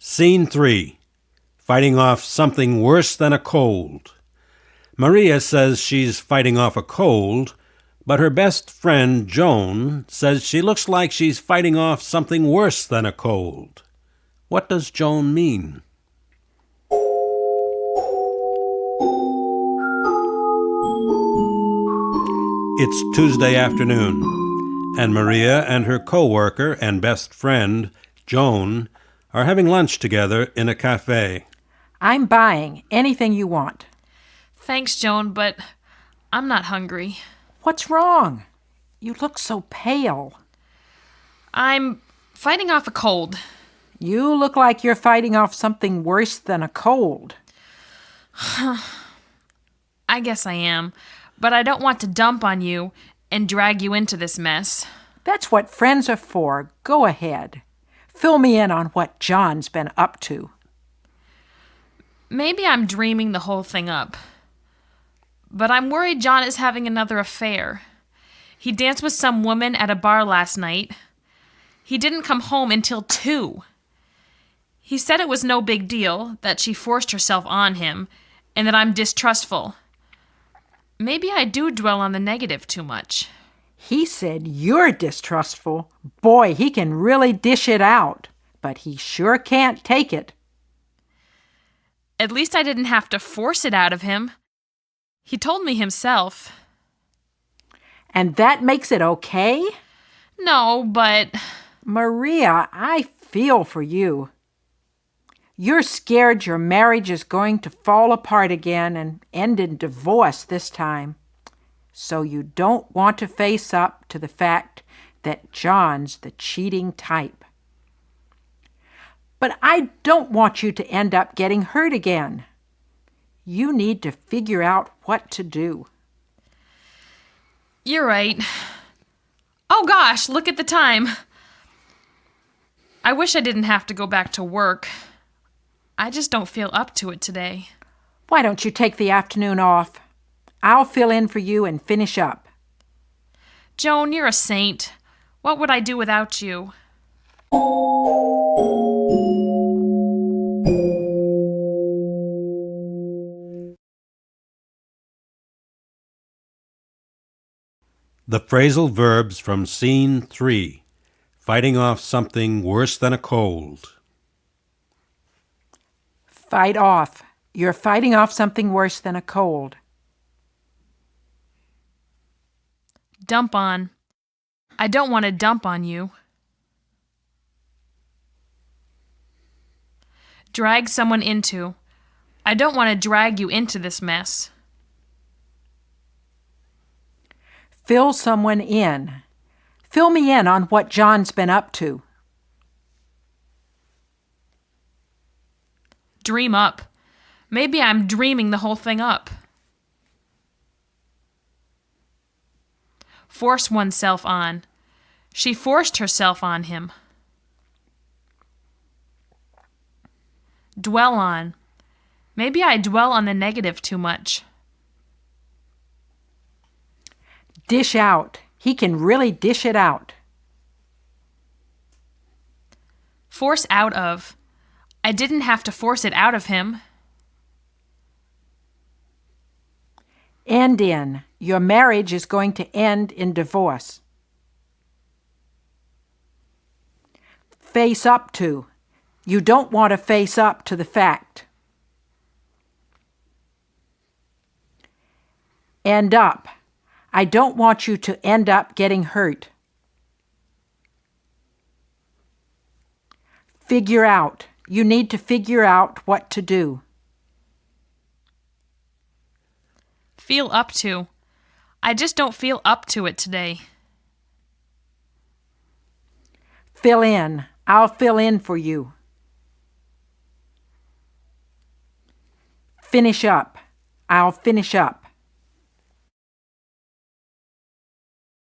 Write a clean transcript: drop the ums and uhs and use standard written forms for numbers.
Scene 3. Fighting off something worse than a cold. Maria says she's fighting off a cold, but her best friend, Joan, says she looks like she's fighting off something worse than a cold. What does Joan mean? It's Tuesday afternoon, and Maria and her co-worker and best friend, Joan, are having lunch together in a cafe. I'm buying anything you want. Thanks, Joan, but I'm not hungry. What's wrong? You look so pale. I'm fighting off a cold. You look like you're fighting off something worse than a cold. I guess I am, but I don't want to dump on you and drag you into this mess. That's what friends are for. Go ahead. Fill me in on what John's been up to. Maybe I'm dreaming the whole thing up. But I'm worried John is having another affair. He danced with some woman at a bar last night. He didn't come home until 2. He said it was no big deal, that she forced herself on him, and that I'm distrustful. Maybe I do dwell on the negative too much. He said you're distrustful. Boy, he can really dish it out, but he sure can't take it. At least I didn't have to force it out of him. He told me himself. And that makes it okay? No, but... Maria, I feel for you. You're scared your marriage is going to fall apart again and end in divorce this time. So you don't want to face up to the fact that John's the cheating type. But I don't want you to end up getting hurt again. You need to figure out what to do. You're right. Oh gosh, look at the time. I wish I didn't have to go back to work. I just don't feel up to it today. Why don't you take the afternoon off? I'll fill in for you and finish up. Joan, you're a saint. What would I do without you? The phrasal verbs from Scene 3. Fighting off something worse than a cold. Fight off. You're fighting off something worse than a cold. Dump on. I don't want to dump on you. Drag someone into. I don't want to drag you into this mess. Fill someone in. Fill me in on what John's been up to. Dream up. Maybe I'm dreaming the whole thing up. Force oneself on. She forced herself on him. Dwell on. Maybe I dwell on the negative too much. Dish out. He can really dish it out. Force out of. I didn't have to force it out of him. End in. Your marriage is going to end in divorce. Face up to. You don't want to face up to the fact. End up. I don't want you to end up getting hurt. Figure out. You need to figure out what to do. Feel up to. I just don't feel up to it today. Fill in. I'll fill in for you. Finish up. I'll finish up.